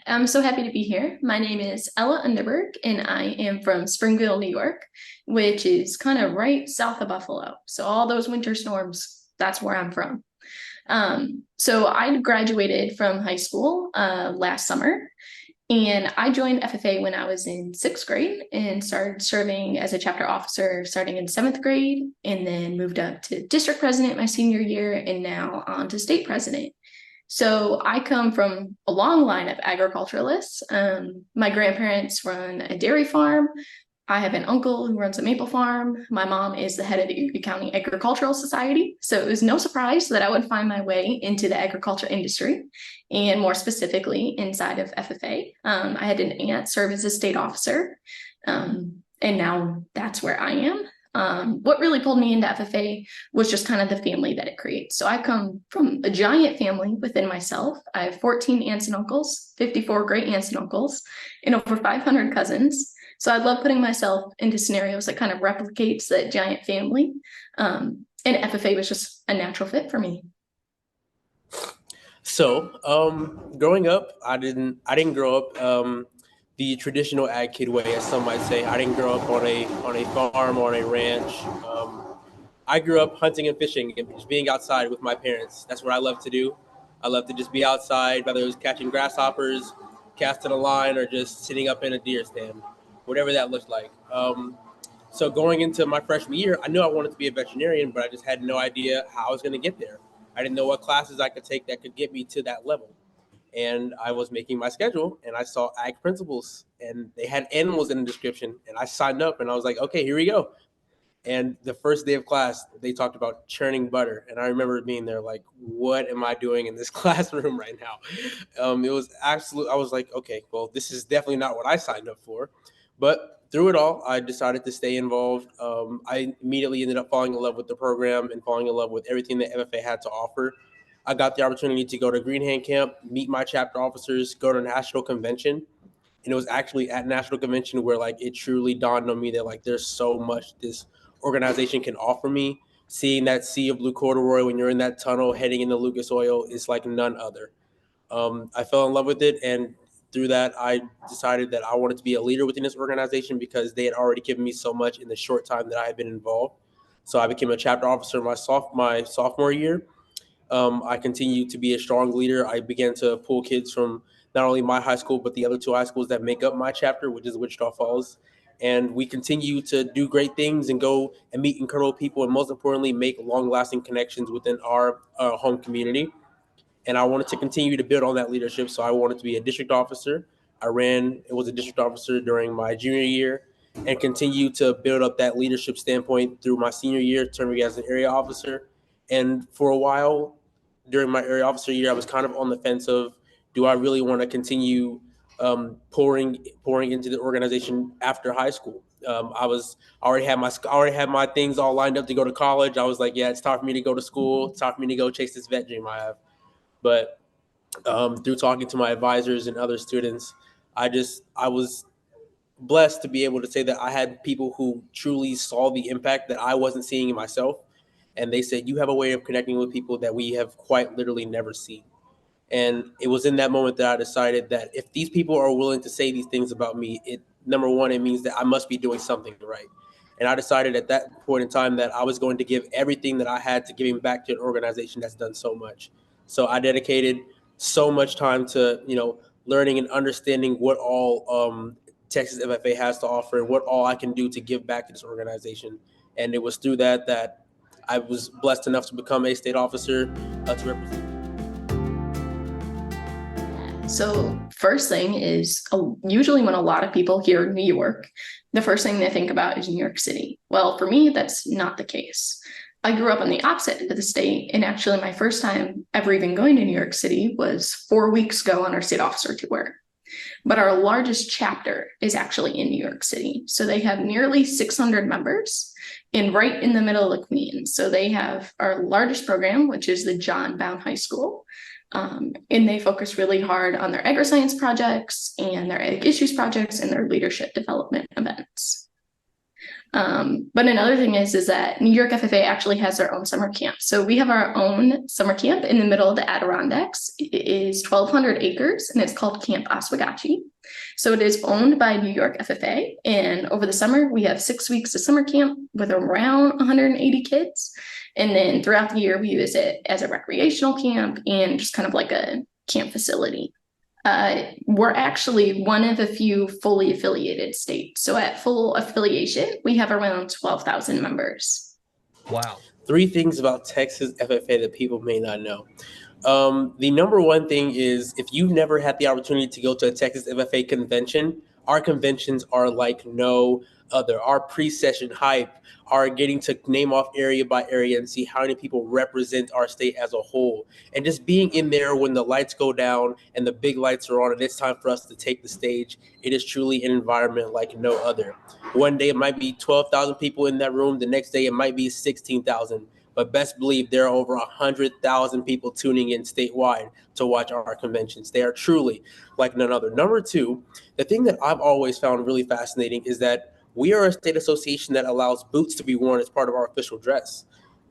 I'm so happy to be here. My name is Ella Underberg, and I am from Springville, New York, which is kind of right south of Buffalo. So all those winter storms, that's where I'm from. So I graduated from high school last summer, and I joined FFA when I was in sixth grade and started serving as a chapter officer starting in seventh grade, and then moved up to district president my senior year, and now on to state president. So I come from a long line of agriculturalists. My grandparents run a dairy farm. I have an uncle who runs a maple farm. My mom is the head of the Erie County Agricultural Society. So it was no surprise that I would find my way into the agriculture industry, and more specifically inside of FFA. I had an aunt serve as a state officer, and now that's where I am. What really pulled me into FFA was just kind of the family that it creates. So I come from a giant family within myself. I have 14 aunts and uncles, 54 great aunts and uncles, and over 500 cousins. So I love putting myself into scenarios that kind of replicates that giant family. And FFA was just a natural fit for me. So, growing up, I didn't grow up the traditional ag kid way, as some might say. I didn't grow up on a farm or on a ranch. I grew up hunting and fishing and just being outside with my parents. That's what I love to do. I love to just be outside, whether it was catching grasshoppers, casting a line, or just sitting up in a deer stand, whatever that looked like. So going into my freshman year, I knew I wanted to be a veterinarian, but I just had no idea how I was going to get there. I didn't know what classes I could take that could get me to that level. And I was making my schedule, and I saw ag principles, and they had animals in the description, and I signed up, and I was like, okay, here we go. And the first day of class, they talked about churning butter, and I remember being there like, what am I doing in this classroom right now? It was absolute. I was like, okay, well, this is definitely not what I signed up for. But through it all, I decided to stay involved. I immediately ended up falling in love with the program and falling in love with everything that FFA had to offer. I got the opportunity to go to Green Hand Camp, meet my chapter officers, go to National Convention. And it was actually at National Convention where like it truly dawned on me that like there's so much this organization can offer me. Seeing that sea of blue corduroy when you're in that tunnel heading into Lucas Oil is like none other. I fell in love with it, and through that, I decided that I wanted to be a leader within this organization because they had already given me so much in the short time that I had been involved. So I became a chapter officer my sophomore year. I continued to be a strong leader. I began to pull kids from not only my high school, but the other two high schools that make up my chapter, which is Wichita Falls. And we continue to do great things and go and meet incredible people, and most importantly, make long-lasting connections within our home community. And I wanted to continue to build on that leadership, so I wanted to be a district officer. Was a district officer during my junior year, and continue to build up that leadership standpoint through my senior year, turning as an area officer. And for a while, during my area officer year, I was kind of on the fence of, do I really want to continue pouring into the organization after high school? I already had my things all lined up to go to college. I was like, yeah, it's time for me to go to school. It's time for me to go chase this vet dream I have. But through talking to my advisors and other students, I was blessed to be able to say that I had people who truly saw the impact that I wasn't seeing in myself. And they said, you have a way of connecting with people that we have quite literally never seen. And it was in that moment that I decided that if these people are willing to say these things about me, number one, it means that I must be doing something right. And I decided at that point in time that I was going to give everything that I had to giving back to an organization that's done so much. So I dedicated so much time to, learning and understanding what all Texas FFA has to offer and what all I can do to give back to this organization. And it was through that I was blessed enough to become a state officer to represent. So first thing is usually when a lot of people hear New York, the first thing they think about is New York City. Well, for me, that's not the case. I grew up on the opposite end of the state, and actually my first time ever even going to New York City was 4 weeks ago on our state officer tour. But our largest chapter is actually in New York City. So they have nearly 600 members and right in the middle of the Queens. So they have our largest program, which is the John Bowne High School. And they focus really hard on their agri-science projects and their ag issues projects and their leadership development events. But another thing is that New York FFA actually has their own summer camp. So we have our own summer camp in the middle of the Adirondacks. It is 1,200 acres and it's called Camp Oswegatchie. So it is owned by New York FFA. And over the summer, we have 6 weeks of summer camp with around 180 kids. And then throughout the year, we use it as a recreational camp and just kind of like a camp facility. We're actually one of a few fully affiliated states. So at full affiliation, we have around 12,000 members. Wow. 3 things about Texas FFA that people may not know. The number one thing is, if you've never had the opportunity to go to a Texas FFA convention, our conventions are like no other. Our pre-session hype, our getting to name off area by area and see how many people represent our state as a whole. And just being in there when the lights go down and the big lights are on and it's time for us to take the stage, it is truly an environment like no other. One day it might be 12,000 people in that room. The next day it might be 16,000. But best believe there are over 100,000 people tuning in statewide to watch our conventions. They are truly like none other. Number 2, the thing that I've always found really fascinating is that we are a state association that allows boots to be worn as part of our official dress.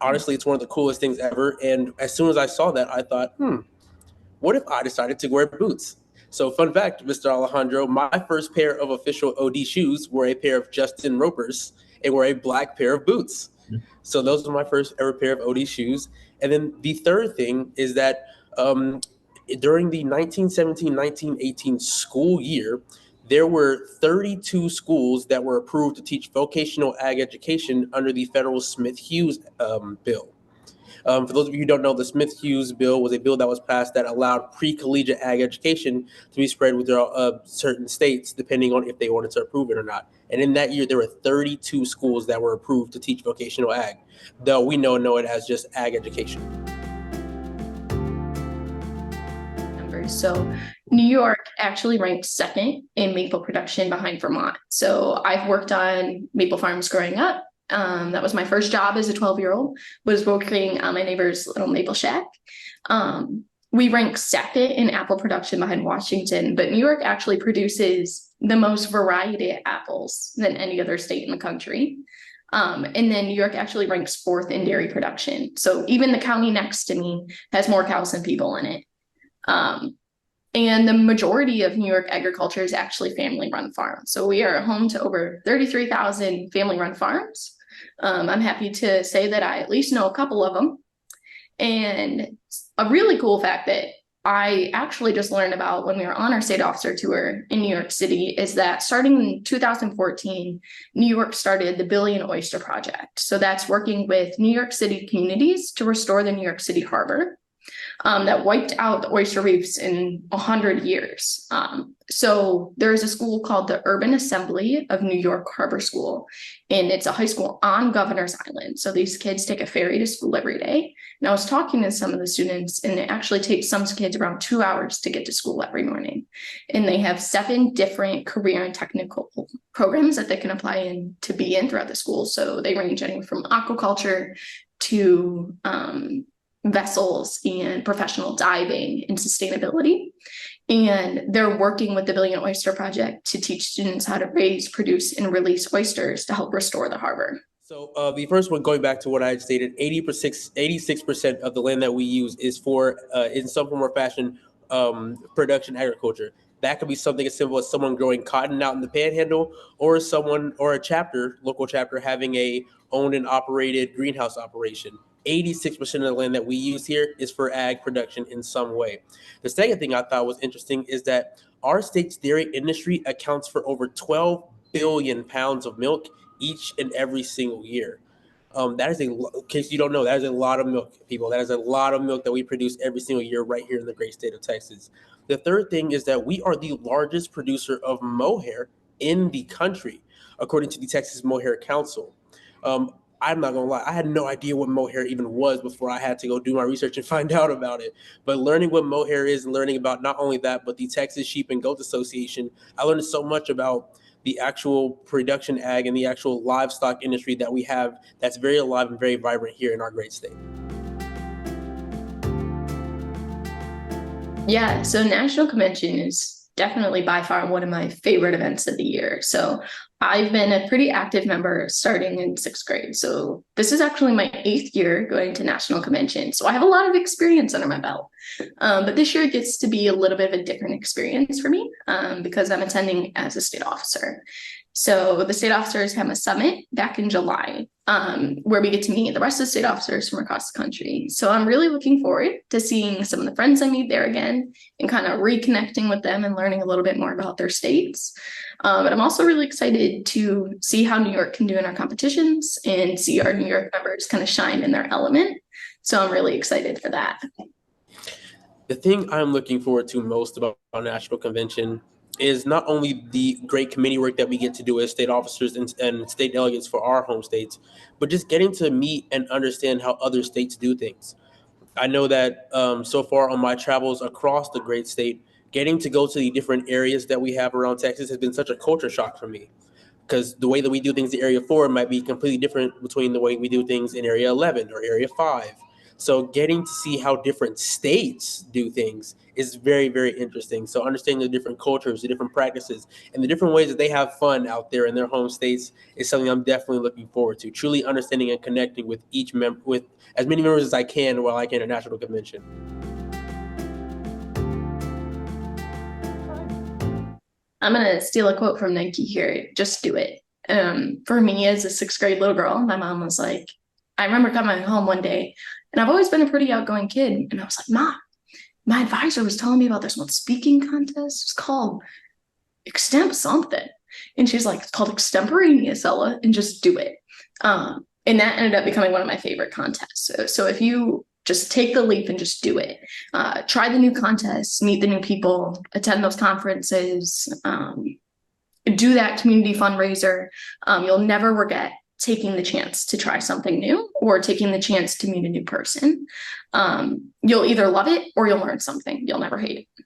Honestly, it's one of the coolest things ever. And as soon as I saw that, I thought, what if I decided to wear boots? So fun fact, Mr. Alejandro, my first pair of official OD shoes were a pair of Justin Ropers and were a black pair of boots. So those were my first ever pair of OD shoes. And then the third thing is that during the 1917-1918 school year, there were 32 schools that were approved to teach vocational ag education under the federal Smith-Hughes bill. For those of you who don't know, the Smith-Hughes bill was a bill that was passed that allowed pre-collegiate ag education to be spread with certain states, depending on if they wanted to approve it or not. And in that year, there were 32 schools that were approved to teach vocational ag, though we know it as just ag education. So New York actually ranks second in maple production behind Vermont. So I've worked on maple farms growing up. That was my first job as a 12-year-old, was working on my neighbor's little maple shack. We rank second in apple production behind Washington, but New York actually produces the most variety of apples than any other state in the country. And then New York actually ranks 4th in dairy production. So even the county next to me has more cows than people in it. And the majority of New York agriculture is actually family-run farms. So we are home to over 33,000 family-run farms. I'm happy to say that I at least know a couple of them. And a really cool fact that I actually just learned about when we were on our state officer tour in New York City is that starting in 2014, New York started the Billion Oyster Project. So that's working with New York City communities to restore the New York City harbor. That wiped out the oyster reefs in 100 years. So there's a school called the Urban Assembly of New York Harbor School, and it's a high school on Governor's Island. So these kids take a ferry to school every day. And I was talking to some of the students, and it actually takes some kids around 2 hours to get to school every morning. And they have 7 different career and technical programs that they can apply in to be in throughout the school. So they range anywhere from aquaculture to vessels and professional diving and sustainability. And they're working with the Billion Oyster Project to teach students how to raise, produce, and release oysters to help restore the harbor. So the first one, going back to what I had stated, 86% of the land that we use is for, in some form or fashion, production agriculture. That could be something as simple as someone growing cotton out in the panhandle, or someone or a chapter, local chapter, having a owned and operated greenhouse operation. 86% of the land that we use here is for ag production in some way. The second thing I thought was interesting is that our state's dairy industry accounts for over 12 billion pounds of milk each and every single year. That is in case you don't know, that is a lot of milk, people. That is a lot of milk that we produce every single year right here in the great state of Texas. The third thing is that we are the largest producer of mohair in the country, according to the Texas Mohair Council. I'm not gonna lie, I had no idea what mohair even was before I had to go do my research and find out about it. But learning what mohair is and learning about not only that, but the Texas Sheep and Goat Association, I learned so much about the actual production ag and the actual livestock industry that we have that's very alive and very vibrant here in our great state. Yeah, so National Convention is definitely by far one of my favorite events of the year. So I've been a pretty active member starting in sixth grade. So this is actually my 8th year going to national convention. So I have a lot of experience under my belt. But this year gets to be a little bit of a different experience for me because I'm attending as a state officer. So the state officers have a summit back in July where we get to meet the rest of the state officers from across the country. So I'm really looking forward to seeing some of the friends I meet there again and kind of reconnecting with them and learning a little bit more about their states. But I'm also really excited to see how New York can do in our competitions and see our New York members kind of shine in their element. So I'm really excited for that. The thing I'm looking forward to most about our national convention is not only the great committee work that we get to do as state officers and state delegates for our home states, but just getting to meet and understand how other states do things. I know that so far on my travels across the great state, getting to go to the different areas that we have around Texas has been such a culture shock for me, because the way that we do things in Area 4 might be completely different between the way we do things in Area 11 or Area 5. So getting to see how different states do things is very, very interesting. So understanding the different cultures, the different practices, and the different ways that they have fun out there in their home states is something I'm definitely looking forward to. Truly understanding and connecting with each member, with as many members as I can while I can at national convention. I'm going to steal a quote from Nike here. Just do it. For me, as a sixth grade little girl, my mom was like, I remember coming home one day, and I've always been a pretty outgoing kid. And I was like, Mom, my advisor was telling me about this one speaking contest. It's called Extemp something. And she's like, it's called Extemporaneous, Ella, and just do it. And that ended up becoming one of my favorite contests. So if you just take the leap and just do it, try the new contests, meet the new people, attend those conferences, do that community fundraiser, you'll never regret taking the chance to try something new or taking the chance to meet a new person. You'll either love it or you'll learn something. You'll never hate it.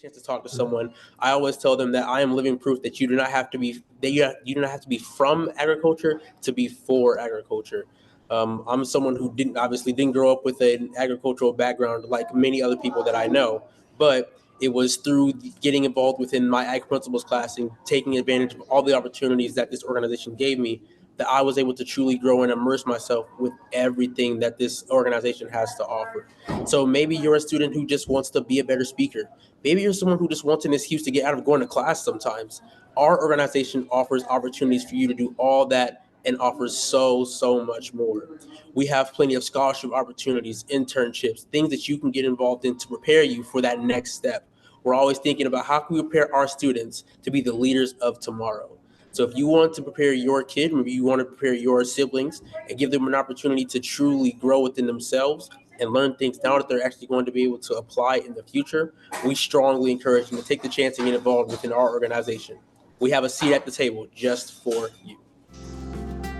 Chance to talk to someone, I always tell them that I am living proof that you do not have to be you do not have to be from agriculture to be for agriculture. I'm someone who didn't grow up with an agricultural background like many other people that I know, but it was through getting involved within my ag principles class and taking advantage of all the opportunities that this organization gave me that I was able to truly grow and immerse myself with everything that this organization has to offer. So maybe you're a student who just wants to be a better speaker. Maybe you're someone who just wants an excuse to get out of going to class sometimes. Our organization offers opportunities for you to do all that and offers so much more. We have plenty of scholarship opportunities, internships, things that you can get involved in to prepare you for that next step. We're always thinking about how can we prepare our students to be the leaders of tomorrow. So if you want to prepare your kid, maybe you want to prepare your siblings and give them an opportunity to truly grow within themselves and learn things now that they're actually going to be able to apply in the future, we strongly encourage you to take the chance and get involved within our organization. We have a seat at the table just for you.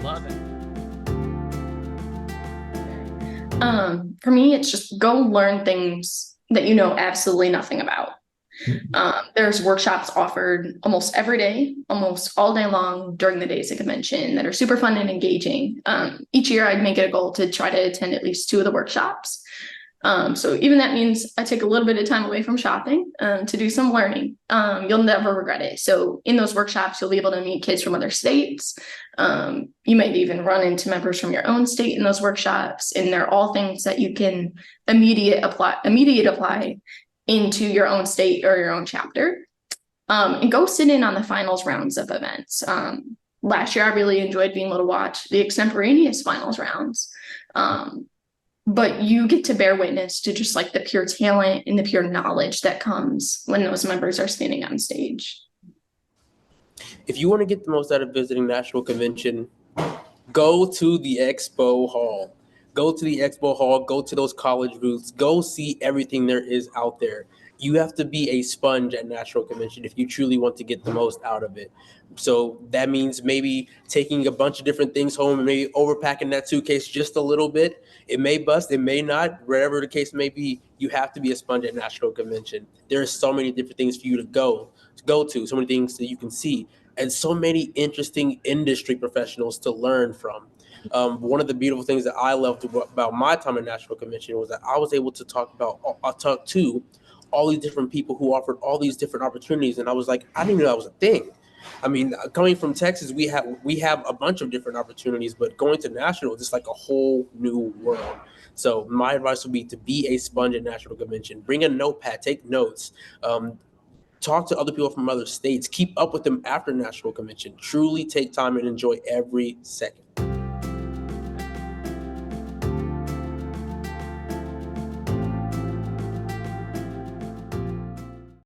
Love it. For me, it's just go learn things that you know absolutely nothing about. There's workshops offered almost every day, almost all day long during the days of convention that are super fun and engaging. Each year I'd make it a goal to try to attend at least 2 of the workshops. So even that means I take a little bit of time away from shopping to do some learning. You'll never regret it. So in those workshops, you'll be able to meet kids from other states. You might even run into members from your own state in those workshops. And they're all things that you can immediate apply into your own state or your own chapter. And go sit in on the finals rounds of events. Last year, I really enjoyed being able to watch the extemporaneous finals rounds. But you get to bear witness to just like the pure talent and the pure knowledge that comes when those members are standing on stage. If you want to get the most out of visiting National Convention, go to the expo hall. Go to the expo hall, go to those college booths, go see everything there is out there. You have to be a sponge at National Convention if you truly want to get the most out of it. So that means maybe taking a bunch of different things home and maybe overpacking that suitcase just a little bit. It may bust, it may not, wherever the case may be, you have to be a sponge at National Convention. There are so many different things for you to go to, so many things that you can see, and so many interesting industry professionals to learn from. One of the beautiful things that I loved about my time at National Convention was that I was able to talk to all these different people who offered all these different opportunities. And I was like, I didn't know that was a thing. I mean, coming from Texas, we have a bunch of different opportunities, but going to national is just like a whole new world. So my advice would be to be a sponge at national convention. Bring a notepad, take notes, talk to other people from other states, keep up with them after national convention. Truly take time and enjoy every second.